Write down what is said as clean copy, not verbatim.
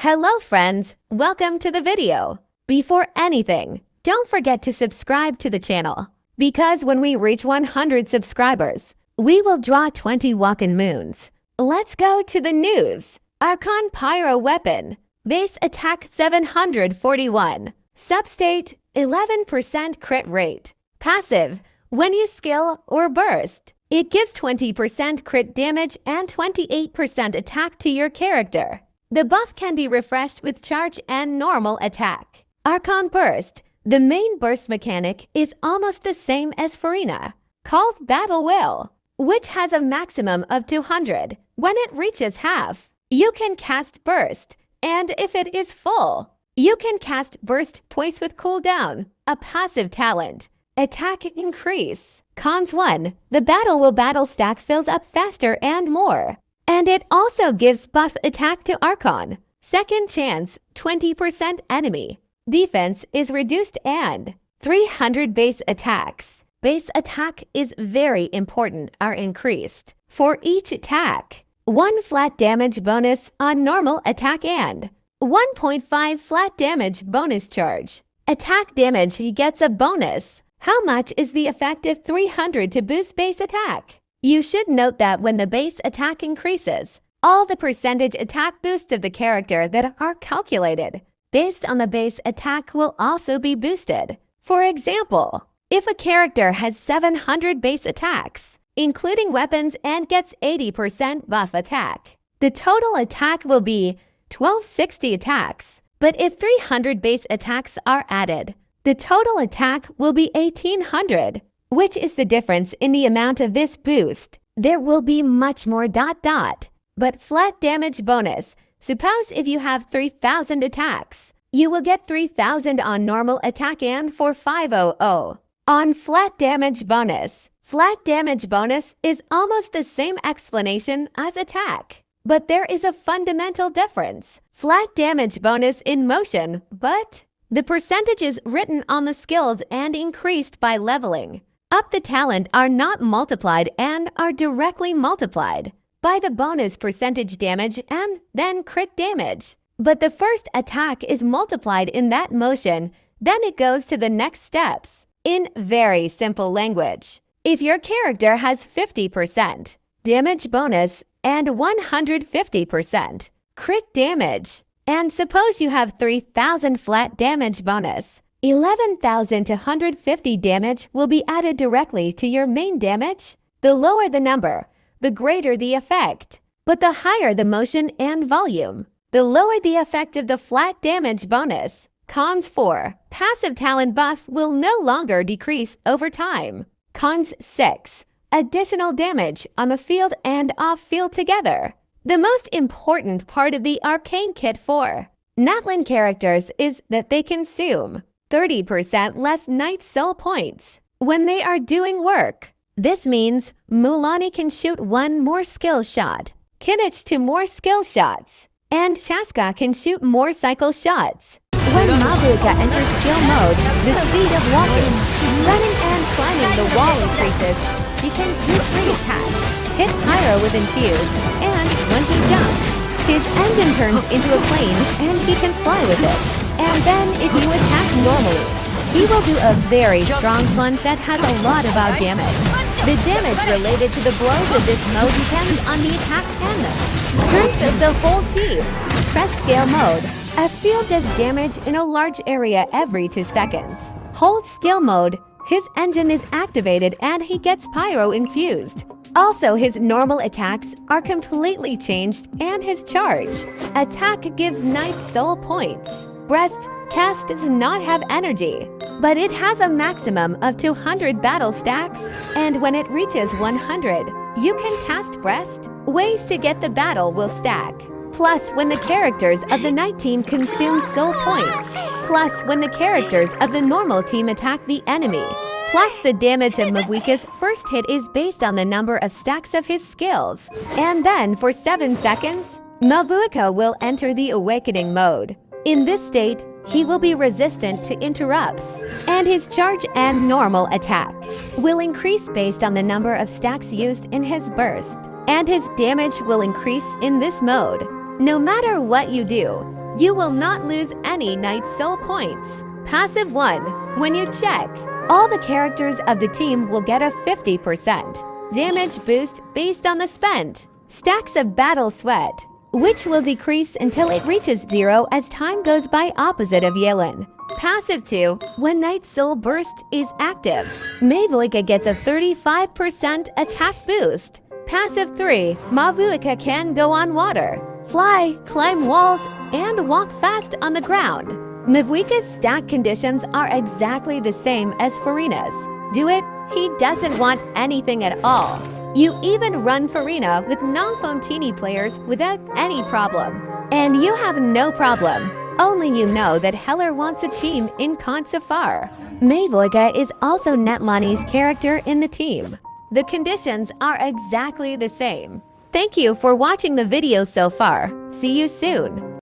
Hello friends, welcome to the video. Before anything, don't forget to subscribe to the channel, because when we reach 100 subscribers, we will draw 20 walk-in moons. Let's go to the news. Archon Pyro Weapon, base attack 741, substate 11% crit rate. Passive, when you skill or burst, it gives 20% crit damage and 28% attack to your character. The buff can be refreshed with charge and normal attack. Archon Burst, the main burst mechanic, is almost the same as furina, called Battle Will, which has a maximum of 200. When it reaches half, you can cast Burst, and if it is full, you can cast Burst twice with cooldown, a passive talent. Attack increase. Cons 1. The Battle Will battle stack fills up faster and more. And it also gives buff attack to Archon. Second chance, 20% enemy. Defense is reduced and 300 base attacks. Base attack is very important are increased. For each attack, 1 flat damage bonus on normal attack and 1.5 flat damage bonus charge. Attack damage gets a bonus. How much is the effective 300 to boost base attack? You should note that when the base attack increases, all the percentage attack boosts of the character that are calculated based on the base attack will also be boosted. For example, if a character has 700 base attacks, including weapons, and gets 80% buff attack, the total attack will be 1260 attacks. But if 300 base attacks are added, the total attack will be 1800. Which is the difference in the amount of this boost. There will be much more ... But flat damage bonus. Suppose if you have 3000 attacks, you will get 3000 on normal attack and for 500 on flat damage bonus. Flat damage bonus is almost the same explanation as attack, but there is a fundamental difference. Flat damage bonus in motion, but the percentage is written on the skills and increased by leveling up. The talent are not multiplied and are directly multiplied by the bonus percentage damage and then crit damage. But the first attack is multiplied in that motion, then it goes to the next steps. In very simple language, if your character has 50% damage bonus and 150% crit damage, and suppose you have 3000 flat damage bonus, 11,250 damage will be added directly to your main damage. The lower the number, the greater the effect. But the higher the motion and volume, the lower the effect of the flat damage bonus. Cons 4. Passive talent buff will no longer decrease over time. Cons 6. Additional damage on the field and off field together. The most important part of the arcane kit for Natlan characters is that they consume 30% less Night Soul points when they are doing work. This means Mulaney can shoot 1 more skill shot, Kinich 2 more skill shots, and Chaska can shoot more cycle shots. When MAVUIKA enters skill mode, the speed of walking, running, and climbing the wall increases. She can do 3 attacks, hit Pyro with Infuse, and when he jumps, his engine turns into a plane and he can fly with it. And then if you attack normally, he will do a very strong punch that has a lot of out damage. The damage related to the blows of this mode depends on the attack and the strength of the whole team. Press scale mode. A field does damage in a large area every 2 seconds. Hold skill mode. His engine is activated and he gets pyro infused. Also, his normal attacks are completely changed and his charge attack gives Night Soul points. Breast cast does not have energy, but it has a maximum of 200 battle stacks, and when it reaches 100, you can cast Breast. Ways to get the battle will stack. Plus, when the characters of the night team consume soul points. Plus, when the characters of the normal team attack the enemy. Plus, the damage of MAVUIKA's first hit is based on the number of stacks of his skills. And then, for 7 seconds, MAVUIKA will enter the awakening mode. In this state, he will be resistant to interrupts, and his charge and normal attack will increase based on the number of stacks used in his burst, and his damage will increase in this mode. No matter what you do, You will not lose any Night Soul points. Passive 1. When you check, all the characters of the team will get a 50% damage boost based on the spent stacks of battle sweat, which will decrease until it reaches 0 as time goes by, opposite of Yelin. Passive 2. When Night Soul Burst is active, MAVUIKA gets a 35% attack boost. Passive 3. MAVUIKA can go on water, fly, climb walls, and walk fast on the ground. MAVUIKA's stat conditions are exactly the same as Furina's. Do it, he doesn't want anything at all. You even run Furina with non-Fontini players without any problem. And you have no problem. Only you know that Heller wants a team in Consafar. MAVUIKA is also Natlani's character in the team. The conditions are exactly the same. Thank you for watching the video so far. See you soon.